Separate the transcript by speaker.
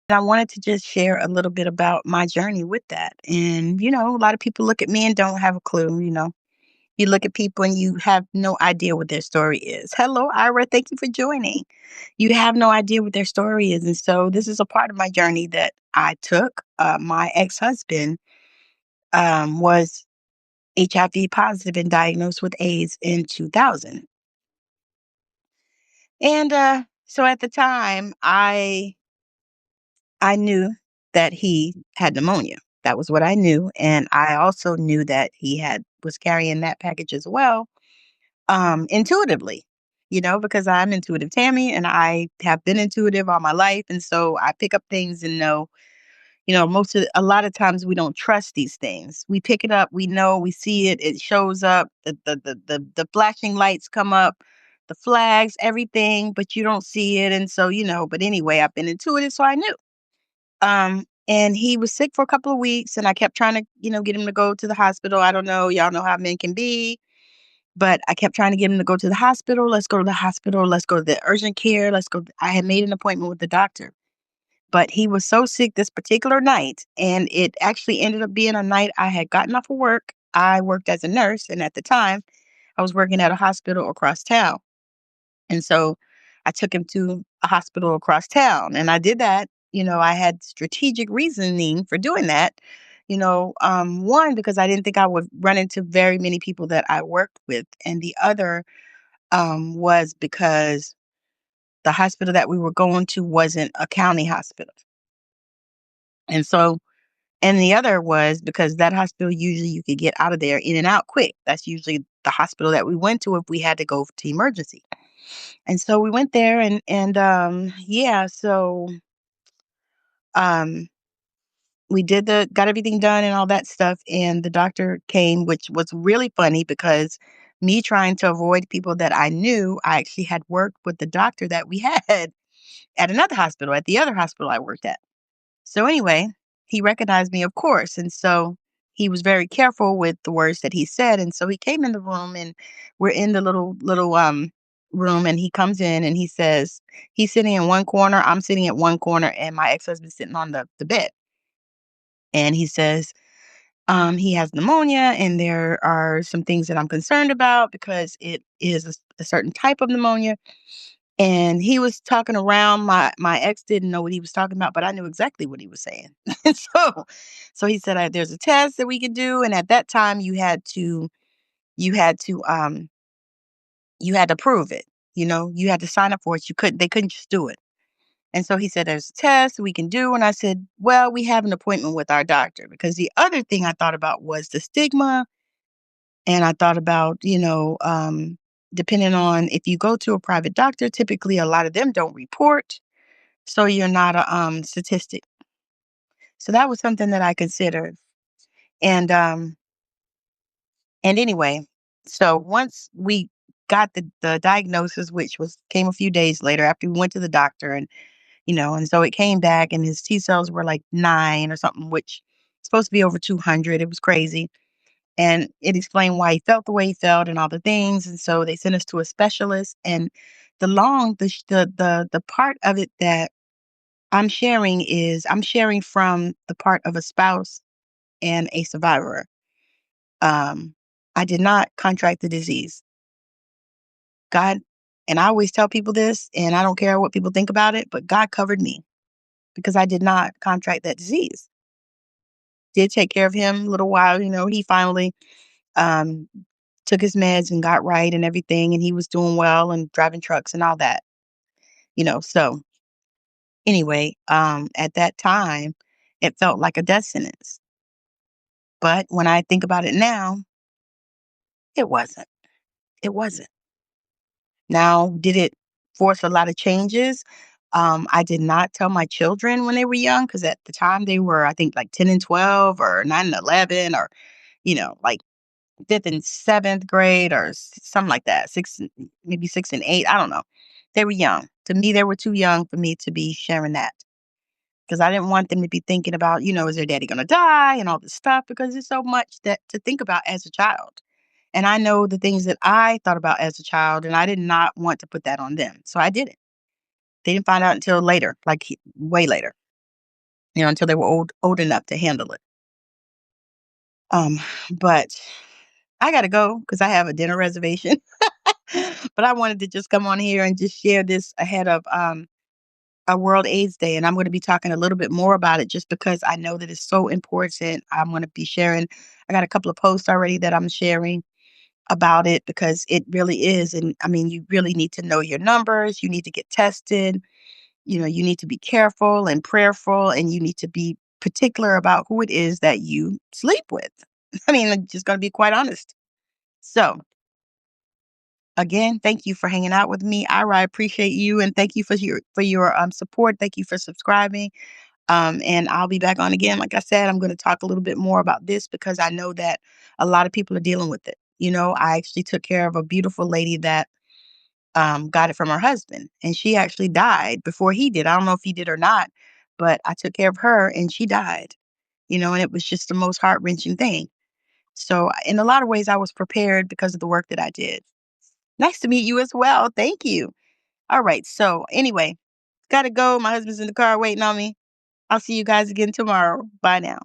Speaker 1: And I wanted to just share a little bit about my journey with that. And, a lot of people look at me and don't have a clue. You look at people and you have no idea what their story is. Hello, Ira. Thank you for joining. You have no idea what their story is. And so this is a part of my journey that I took. My ex husband was HIV positive and diagnosed with AIDS in 2000. And so at the time, I knew that he had pneumonia. That was what I knew, and I also knew that he had was carrying that package as well, intuitively, because I'm intuitive Tammy, and I have been intuitive all my life, and so I pick up things and know. A lot of times we don't trust these things. We pick it up, we know, we see it, it shows up, the flashing lights come up, the flags, everything, but you don't see it, and so But anyway, I've been intuitive, so I knew. And he was sick for a couple of weeks, and I kept trying to, get him to go to the hospital. I don't know, y'all know how men can be, but I kept trying to get him to go to the hospital. Let's go to the hospital. Let's go to the urgent care. Let's go. I had made an appointment with the doctor, but he was so sick this particular night, and it actually ended up being a night I had gotten off of work. I worked as a nurse, and at the time, I was working at a hospital across town. And so I took him to a hospital across town, and I did that. I had strategic reasoning for doing that. One, because I didn't think I would run into very many people that I worked with. And the other was because the hospital that we were going to wasn't a county hospital. And so, and the other was because that hospital, usually you could get out of there in and out quick. That's usually the hospital that we went to if we had to go to emergency. And so we went there and yeah, so um we got everything done and all that stuff, and the doctor came, which was really funny because me trying to avoid people that I knew, I actually had worked with the doctor that we had at another hospital, at the other hospital I worked at. So anyway, he recognized me, of course, and so he was very careful with the words that he said, and so he came in the room, and we're in the little room, and he comes in and he says he's sitting in one corner, I'm sitting at one corner, and my ex-husband's sitting on the bed. And he says, he has pneumonia, and there are some things that I'm concerned about because it is a certain type of pneumonia. And he was talking around. My ex didn't know what he was talking about, but I knew exactly what he was saying. And so he said, "There's a test that we could do, and at that time, you had to you had to prove it. You had to sign up for it. They couldn't just do it." And so he said, "There's a test we can do." And I said, "Well, we have an appointment with our doctor." Because the other thing I thought about was the stigma. And I thought about, depending on if you go to a private doctor, typically a lot of them don't report. So you're not a statistic. So that was something that I considered. And and anyway, so once we got the diagnosis, which was came a few days later after we went to the doctor, and so it came back and his T cells were like 9 or something, which is supposed to be over 200. It was crazy. And it explained why he felt the way he felt and all the things. And so they sent us to a specialist. And the part of it that I'm sharing from the part of a spouse and a survivor. Um, I did not contract the disease. God, and I always tell people this, and I don't care what people think about it, but God covered me because I did not contract that disease. Did take care of him a little while. He finally um, took his meds and got right and everything, and he was doing well and driving trucks and all that. So anyway, at that time, it felt like a death sentence. But when I think about it now, it wasn't. It wasn't. Now, did it force a lot of changes? I did not tell my children when they were young because at the time they were, I think, like 10 and 12 or 9 and 11 or, like fifth and seventh grade or something like that. Maybe 6 and 8. I don't know. They were young. To me, they were too young for me to be sharing that because I didn't want them to be thinking about, is their daddy going to die and all this stuff because there's so much that to think about as a child. And I know the things that I thought about as a child, and I did not want to put that on them. So I didn't. They didn't find out until later, like way later. until they were old enough to handle it. Um, but I gotta go because I have a dinner reservation. But I wanted to just come on here and just share this ahead of a World AIDS Day, and I'm going to be talking a little bit more about it just because I know that it's so important. I'm going to be sharing. I got a couple of posts already that I'm sharing about it because it really is. And I mean, you really need to know your numbers. You need to get tested. You need to be careful and prayerful, and you need to be particular about who it is that you sleep with. I mean, I'm just going to be quite honest. So, again, thank you for hanging out with me. I appreciate you, and thank you for your support. Thank you for subscribing. And I'll be back on again. Like I said, I'm going to talk a little bit more about this because I know that a lot of people are dealing with it. I actually took care of a beautiful lady that got it from her husband, and she actually died before he did. I don't know if he did or not, but I took care of her, and she died. And it was just the most heart wrenching thing. So, in a lot of ways, I was prepared because of the work that I did. Nice to meet you as well. Thank you. All right. So, anyway, gotta go. My husband's in the car waiting on me. I'll see you guys again tomorrow. Bye now.